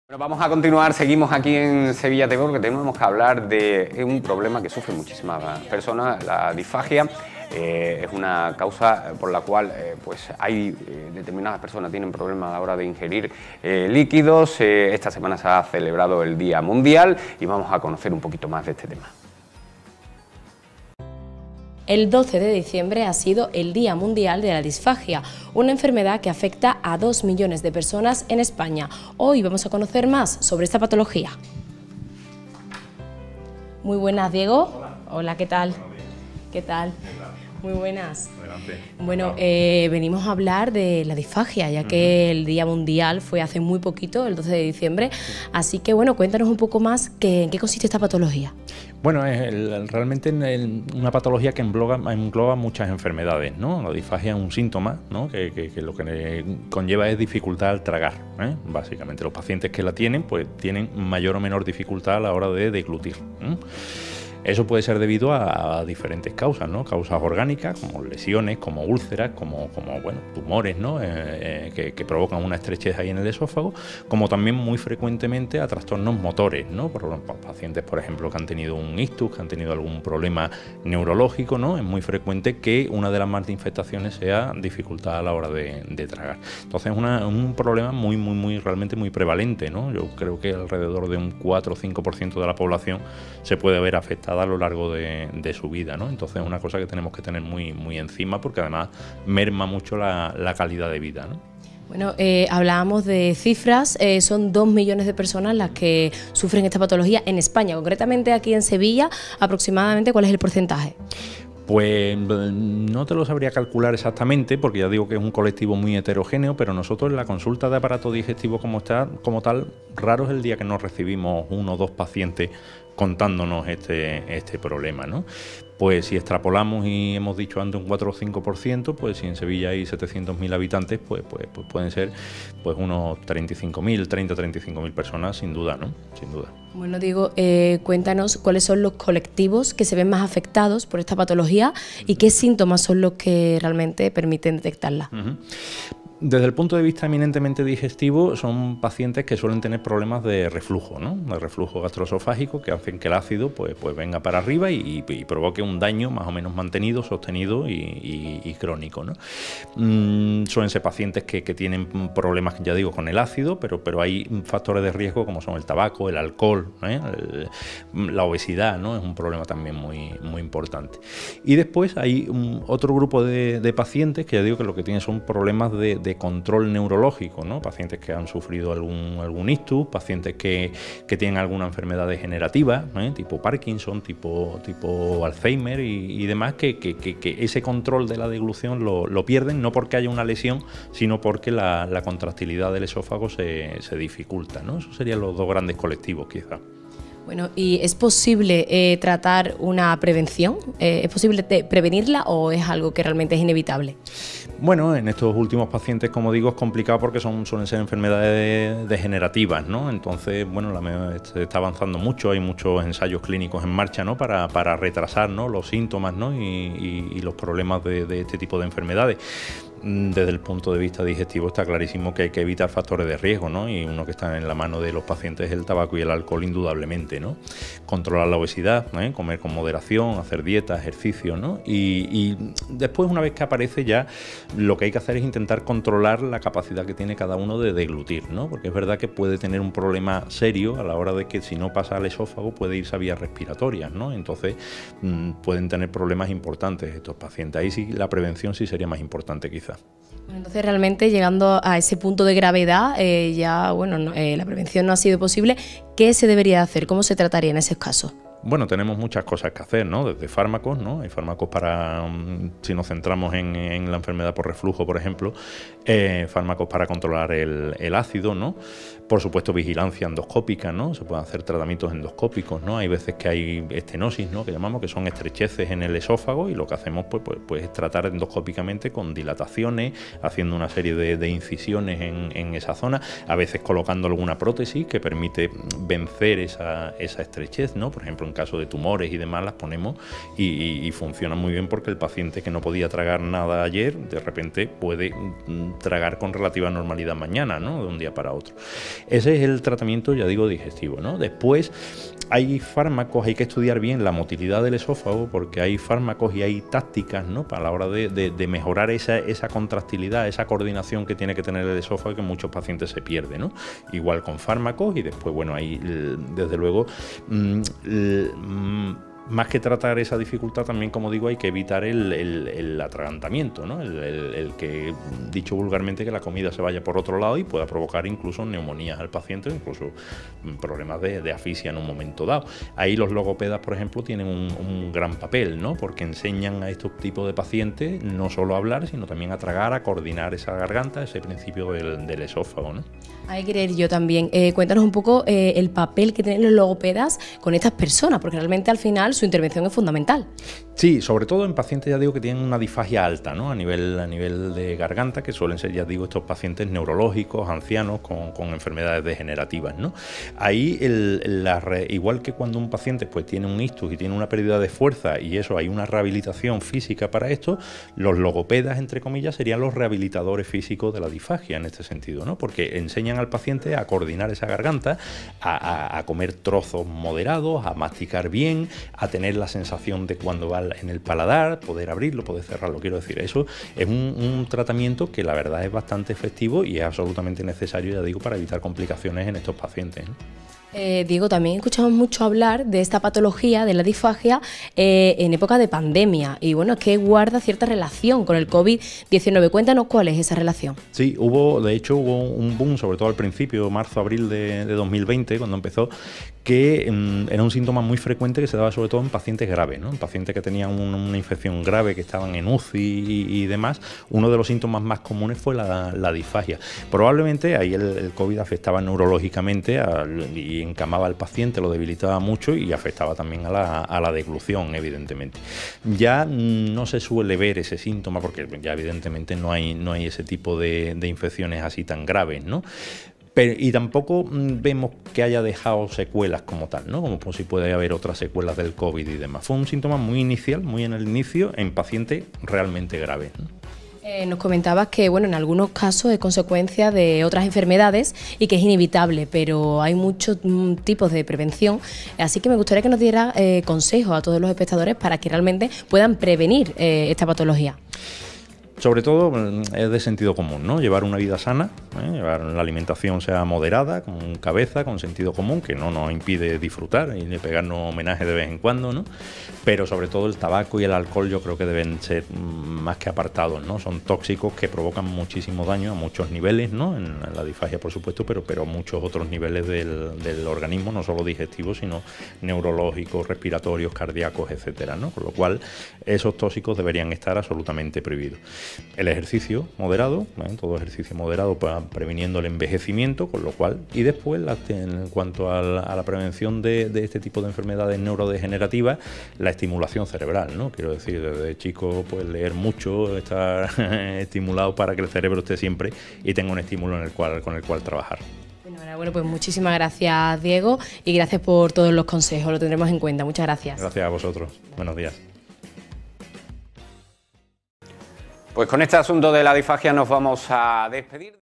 Bueno, vamos a continuar, seguimos aquí en Sevilla TV porque tenemos que hablar de un problema que sufren muchísimas personas, la disfagia. Es una causa por la cual pues hay determinadas personas tienen problemas a la hora de ingerir líquidos. Esta semana se ha celebrado el Día Mundial y vamos a conocer un poquito más de este tema. El 12 de diciembre ha sido el Día Mundial de la Disfagia, una enfermedad que afecta a 2 millones de personas en España. Hoy vamos a conocer más sobre esta patología. Muy buenas, Diego. Hola, ¿qué tal? ¿Qué tal? Muy buenas. Adelante. Bueno, venimos a hablar de la disfagia, ya que el Día Mundial fue hace muy poquito, el 12 de diciembre. Así que, bueno, cuéntanos un poco más en qué consiste esta patología. Bueno, es realmente una patología que engloba muchas enfermedades, ¿no? La disfagia es un síntoma, ¿no? que lo que conlleva es dificultad al tragar, ¿eh? Básicamente, los pacientes que la tienen, pues tienen mayor o menor dificultad a la hora de deglutir, ¿eh? Eso puede ser debido a diferentes causas, ¿no? Causas orgánicas, como lesiones, como úlceras, como bueno, tumores, ¿no? Que provocan una estrechez ahí en el esófago, como también muy frecuentemente a trastornos motores, ¿no? Por pacientes, por ejemplo, que han tenido un ictus, que han tenido algún problema neurológico, ¿no? Es muy frecuente que una de las manifestaciones sea dificultad a la hora de tragar. Entonces es un problema realmente muy prevalente, ¿no? Yo creo que alrededor de un 4 o 5% de la población se puede ver afectada a lo largo de su vida, ¿no? Entonces es una cosa que tenemos que tener muy encima, porque además merma mucho la calidad de vida, ¿no? Bueno, hablábamos de cifras, son 2 millones de personas las que sufren esta patología en España, concretamente aquí en Sevilla, aproximadamente, ¿cuál es el porcentaje? Pues no te lo sabría calcular exactamente, porque ya digo que es un colectivo muy heterogéneo, pero nosotros en la consulta de aparato digestivo como tal, raro es el día que no recibimos 1 o 2 pacientes contándonos este problema, ¿no? Pues si extrapolamos y hemos dicho antes un 4 o 5%, pues si en Sevilla hay 700.000 habitantes, pues pueden ser pues unos 35.000 personas, sin duda, ¿no? Sin duda. Bueno, Diego, cuéntanos cuáles son los colectivos que se ven más afectados por esta patología y qué síntomas son los que realmente permiten detectarla. Desde el punto de vista eminentemente digestivo, son pacientes que suelen tener problemas de reflujo, ¿no? De reflujo gastroesofágico, que hacen que el ácido pues venga para arriba y provoque un daño más o menos mantenido, sostenido y crónico, ¿no? Suelen ser pacientes que tienen problemas, ya digo, con el ácido, pero hay factores de riesgo como son el tabaco, el alcohol, la obesidad, ¿no? Es un problema también muy importante. Y después hay otro grupo de pacientes que ya digo que lo que tienen son problemas de control neurológico, ¿no? Pacientes que han sufrido algún ictus, pacientes que tienen alguna enfermedad degenerativa, tipo Parkinson, tipo Alzheimer y demás, que ese control de la deglución lo pierden, no porque haya una lesión, sino porque la contractilidad del esófago se dificulta, ¿no? Esos serían los 2 grandes colectivos, quizá. Bueno, ¿y es posible tratar una prevención? ¿Es posible prevenirla o es algo que realmente es inevitable? Bueno, en estos últimos pacientes, como digo, es complicado porque suelen ser enfermedades degenerativas, ¿no? Entonces, bueno, se está avanzando mucho, hay muchos ensayos clínicos en marcha, ¿no? Para retrasar, ¿no? Los síntomas, ¿no? y los problemas de este tipo de enfermedades. Desde el punto de vista digestivo está clarísimo que hay que evitar factores de riesgo, ¿no? Y uno que está en la mano de los pacientes es el tabaco y el alcohol, indudablemente, ¿no? Controlar la obesidad, comer con moderación, hacer dieta, ejercicio, ¿no? Y después, una vez que aparece ya, lo que hay que hacer es intentar controlar la capacidad que tiene cada uno de deglutir, ¿no? Porque es verdad que puede tener un problema serio a la hora de que si no pasa al esófago puede irse a vías respiratorias, ¿no? Entonces pueden tener problemas importantes estos pacientes. Ahí sí la prevención sí sería más importante quizá. Bueno, entonces realmente llegando a ese punto de gravedad, la prevención no ha sido posible. ¿Qué se debería hacer? ¿Cómo se trataría en esos casos? Bueno, tenemos muchas cosas que hacer, ¿no? Desde fármacos, ¿no? Hay fármacos para, si nos centramos en la enfermedad por reflujo, por ejemplo, fármacos para controlar el ácido, ¿no? Por supuesto, vigilancia endoscópica, ¿no? Se pueden hacer tratamientos endoscópicos, ¿no? Hay veces que hay estenosis, ¿no? Que llamamos, que son estrecheces en el esófago y lo que hacemos pues es tratar endoscópicamente con dilataciones, haciendo una serie de incisiones en esa zona, a veces colocando alguna prótesis que permite vencer esa estrechez, ¿no? Por ejemplo, en caso de tumores y demás las ponemos y funciona muy bien, porque el paciente que no podía tragar nada ayer, de repente puede tragar con relativa normalidad mañana, ¿no? De un día para otro. Ese es el tratamiento, ya digo, digestivo, ¿no? Después hay fármacos, hay que estudiar bien la motilidad del esófago, porque hay fármacos y hay tácticas, ¿no?, para la hora de mejorar esa contractilidad, esa coordinación que tiene que tener el esófago, que en muchos pacientes se pierde, ¿no? Igual con fármacos, y después, bueno, hay desde luego más que tratar esa dificultad, también, como digo, hay que evitar el atragantamiento, ¿no? El que, dicho vulgarmente, que la comida se vaya por otro lado y pueda provocar incluso neumonías al paciente, incluso problemas de asfixia en un momento dado. Ahí los logopedas, por ejemplo, tienen un gran papel, ¿no? Porque enseñan a estos tipos de pacientes no solo a hablar, sino también a tragar, a coordinar esa garganta, ese principio del esófago, ¿no? Ahí quería ir yo también. Cuéntanos un poco el papel que tienen los logopedas con estas personas, porque realmente al final su intervención es fundamental. Sí, sobre todo en pacientes, ya digo, que tienen una disfagia alta, ¿no? A nivel de garganta, que suelen ser, ya digo, estos pacientes neurológicos, ancianos, con enfermedades degenerativas, ¿no? Ahí, igual que cuando un paciente pues tiene un ictus y tiene una pérdida de fuerza, y eso hay una rehabilitación física para esto, los logopedas, entre comillas, serían los rehabilitadores físicos de la disfagia en este sentido, ¿no? Porque enseñan al paciente a coordinar esa garganta, a comer trozos moderados, a masticar bien, a tener la sensación de cuando va en el paladar, poder abrirlo, poder cerrarlo. Quiero decir, eso es un tratamiento que la verdad es bastante efectivo y es absolutamente necesario, ya digo, para evitar complicaciones en estos pacientes, ¿no? Diego, también escuchamos mucho hablar de esta patología de la disfagia en época de pandemia, y bueno, es que guarda cierta relación con el COVID-19. Cuéntanos cuál es esa relación. Sí, de hecho hubo un boom, sobre todo al principio, marzo-abril de 2020, cuando empezó, que era un síntoma muy frecuente que se daba sobre todo en pacientes graves, ¿no? En pacientes que tenían una infección grave, que estaban en UCI y demás. Uno de los síntomas más comunes fue la disfagia. Probablemente ahí el COVID afectaba neurológicamente y encamaba al paciente, lo debilitaba mucho y afectaba también a la deglución, evidentemente. Ya no se suele ver ese síntoma, porque ya evidentemente no hay ese tipo de infecciones así tan graves, ¿no? Y tampoco vemos que haya dejado secuelas como tal, ¿no? Como si puede haber otras secuelas del COVID y demás. Fue un síntoma muy inicial, muy en el inicio, en pacientes realmente graves, ¿no? Nos comentabas que, bueno, en algunos casos es consecuencia de otras enfermedades y que es inevitable, pero hay muchos tipos de prevención, así que me gustaría que nos diera consejos a todos los espectadores para que realmente puedan prevenir esta patología. Sobre todo es de sentido común, ¿no? Llevar una vida sana, llevar la alimentación sea moderada, con cabeza, con sentido común, que no nos impide disfrutar y de pegarnos homenaje de vez en cuando, ¿no? Pero sobre todo el tabaco y el alcohol yo creo que deben ser más que apartados, ¿no? Son tóxicos que provocan muchísimo daño a muchos niveles, ¿no? En la disfagia, por supuesto, pero muchos otros niveles del organismo, no solo digestivos, sino neurológicos, respiratorios, cardíacos, etcétera, ¿no? Con lo cual esos tóxicos deberían estar absolutamente prohibidos. El ejercicio moderado, todo ejercicio moderado previniendo el envejecimiento, con lo cual, y después en cuanto a la prevención de este tipo de enfermedades neurodegenerativas, la estimulación cerebral, ¿no? Quiero decir, desde chico pues leer mucho, estar estimulado para que el cerebro esté siempre y tenga un estímulo con el cual trabajar. Bueno, pues muchísimas gracias, Diego, y gracias por todos los consejos, lo tendremos en cuenta. Muchas gracias. Gracias a vosotros. Buenos días. Pues con este asunto de la disfagia nos vamos a despedir.